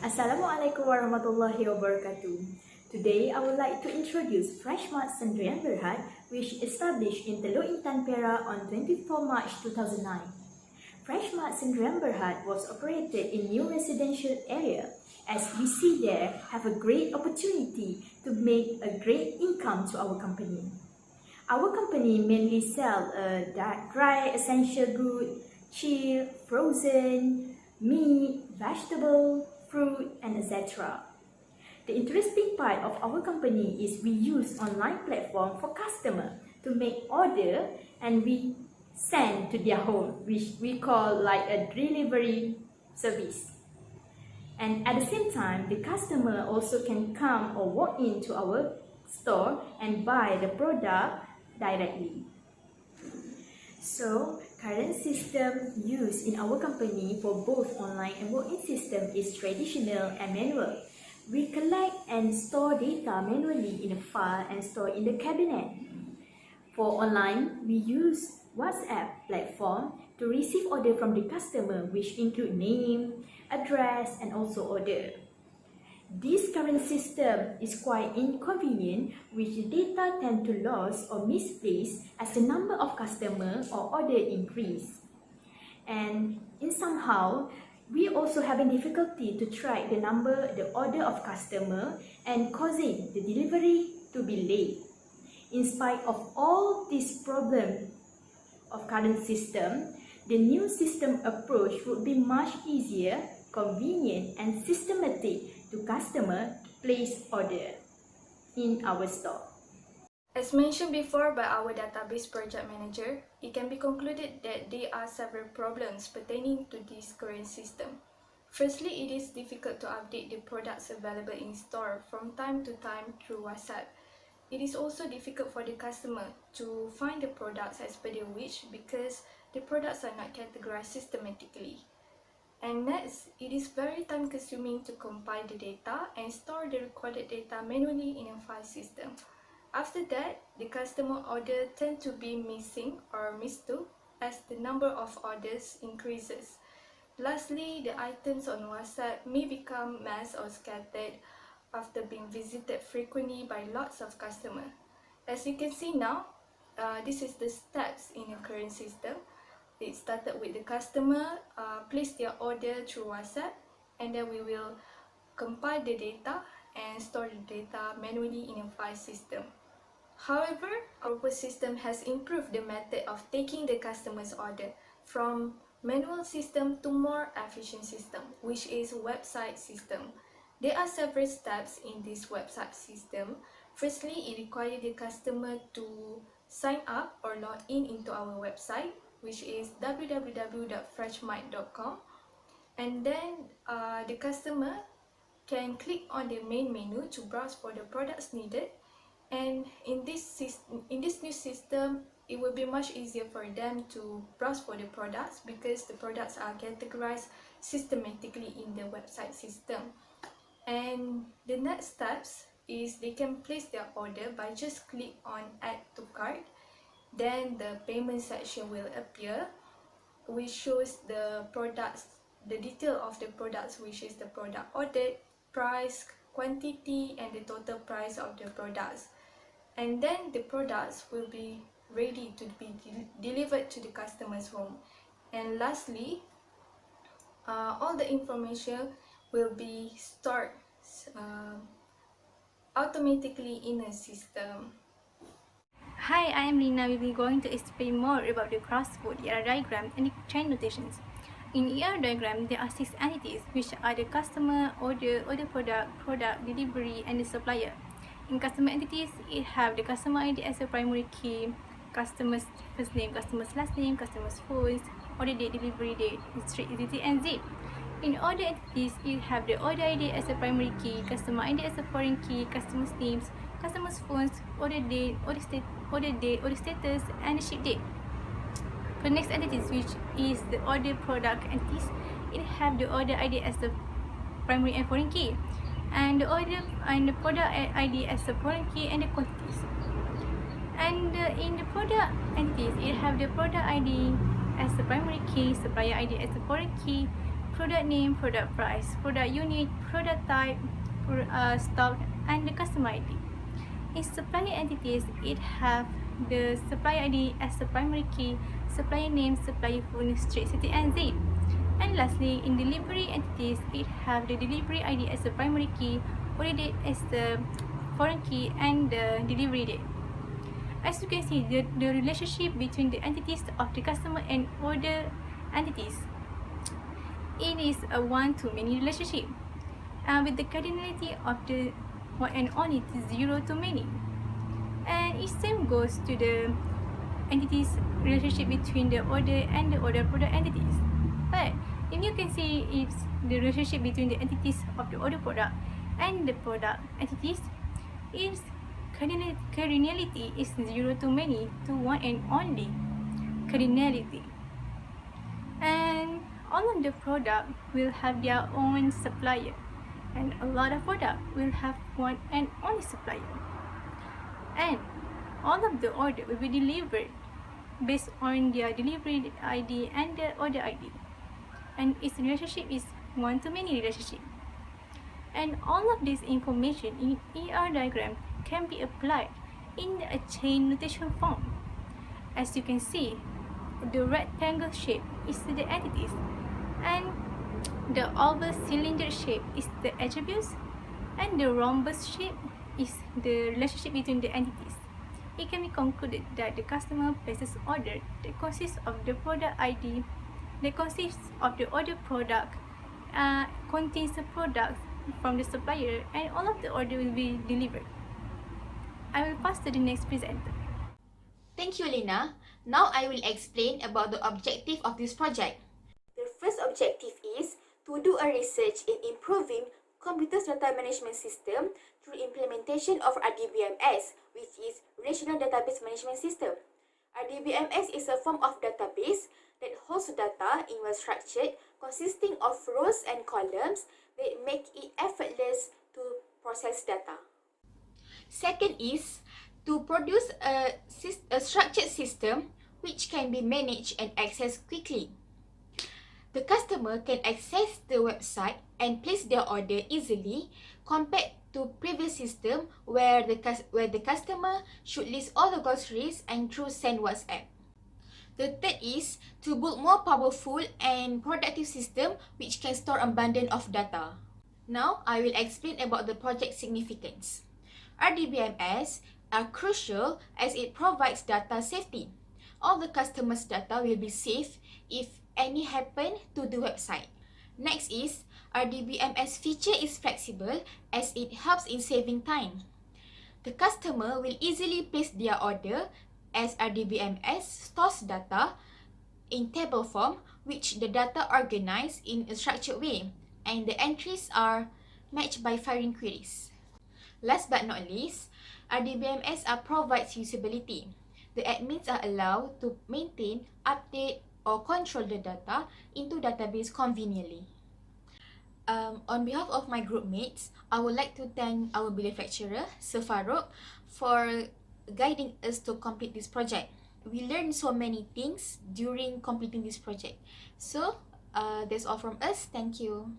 Assalamualaikum warahmatullahi wabarakatuh. Today, I would like to introduce Fresh Mart Sendirian Berhad, which established in Teluk Intan Perak on 24 March 2009. Fresh Mart Sendirian Berhad was operated in new residential area, as we see there have a great opportunity to make a great income to our company. Our company mainly sell dry essential good, chill, frozen, meat, vegetable, fruit, and etc. The interesting part of our company is we use online platform for customer to make order and we send to their home, which we call like a delivery service. And at the same time, the customer also can come or walk into our store and buy the product directly. So, current system used in our company for both online and walk-in system is traditional and manual. We collect and store data manually in a file and store in the cabinet. For online, we use WhatsApp platform to receive order from the customer, which include name, address, and also order. This current system is quite inconvenient, which data tend to lose or misplaced as the number of customers or order increase. And in somehow, we also having difficulty to track the order of customer and causing the delivery to be late. In spite of all these problems of current system, the new system approach would be much easier, convenient, and systematic to customer to place order in our store. As mentioned before by our database project manager, it can be concluded that there are several problems pertaining to this current system. Firstly, it is difficult to update the products available in store from time to time through WhatsApp. It is also difficult for the customer to find the products as per their wish because the products are not categorized systematically. And next, it is very time consuming to compile the data and store the recorded data manually in a file system. After that, the customer order tend to be missing or mistook as the number of orders increases. Lastly, the items on WhatsApp may become mass or scattered after being visited frequently by lots of customers. As you can see now, this is the steps in the current system. It started with the customer place their order through WhatsApp, and then we will compile the data and store the data manually in a file system. However, our system has improved the method of taking the customer's order from manual system to more efficient system, which is website system. There are several steps in this website system. Firstly, it requires the customer to sign up or log in into our website, which is www.freshmart.com, and then the customer can click on the main menu to browse for the products needed. And in this new system, it will be much easier for them to browse for the products because the products are categorized systematically in the website system. And the next steps is they can place their order by just click on add to cart. Then the payment section will appear, which shows the products, the detail of the products, which is the product ordered, price, quantity, and the total price of the products. And then the products will be ready to be delivered to the customer's home. And lastly, all the information will be stored automatically in a system. Hi, I am Lina. We will be going to explain more about the crossword ER diagram and the chain notations. In ER diagram, there are 6 entities, which are the customer, order product, delivery, and the supplier. In customer entities, it have the customer ID as a primary key, customer's first name, customer's last name, customer's phones, order date, delivery date, street, entity, and zip. In order entities, it have the order ID as a primary key, customer ID as a foreign key, customer's names, customer's phones, order date, order status, and the ship date. For the next entities, which is the order product entities, it have the order ID as the primary and foreign key, and the order and the product ID as the foreign key and the quantities. And in the product entities, it have the product ID as the primary key, supplier ID as the foreign key, product name, product price, product unit, product type, stock, and the customer ID. In supplier entities, it have the supplier ID as the primary key, supplier name, supplier phone, street, city, and zip. And lastly, in delivery entities, it have the delivery ID as the primary key, order date as the foreign key, and the delivery date. As you can see, the relationship between the entities of the customer and order entities, it is a one-to-many relationship, with the cardinality of the one and only 0 to many. And it same goes to the entities relationship between the order and the order product entities. But if you can see, it's the relationship between the entities of the order product and the product entities, its cardinality is 0 to many to one and only cardinality. And all of the product will have their own supplier, and a lot of product will have one and only supplier. And all of the order will be delivered based on their delivery ID and the order ID. And its relationship is one-to-many relationship. And all of this information in ER diagram can be applied in a chain notation form. As you can see, the rectangle shape is the entities, and the oval cylinder shape is the attributes, and the rhombus shape is the relationship between the entities. It can be concluded that the customer places order that consists of the product ID, that consists of the order product, contains the products from the supplier, and all of the order will be delivered. I will pass to the next presenter. Thank you, Lina. Now I will explain about the objective of this project. The first objective is to do a research in improving computer data management system through implementation of RDBMS, which is Relational Database Management System. RDBMS is a form of database that holds data in well structured, consisting of rows and columns that make it effortless to process data. Second is to produce a structured system which can be managed and accessed quickly. The customer can access the website and place their order easily compared to previous system where the customer should list all the groceries and through send WhatsApp. The third is to build more powerful and productive system which can store abundance of data. Now, I will explain about the project significance. RDBMS are crucial as it provides data safety. All the customers' data will be safe if any happen to the website. Next is, RDBMS feature is flexible as it helps in saving time. The customer will easily place their order as RDBMS stores data in table form, which the data organized in a structured way, and the entries are matched by firing queries. Last but not least, RDBMS provides usability. The admins are allowed to maintain, update, or control the data into database conveniently. On behalf of my group mates, I would like to thank our belief lecturer, Sir Farouk, for guiding us to complete this project. We learned so many things during completing this project. So, that's all from us. Thank you.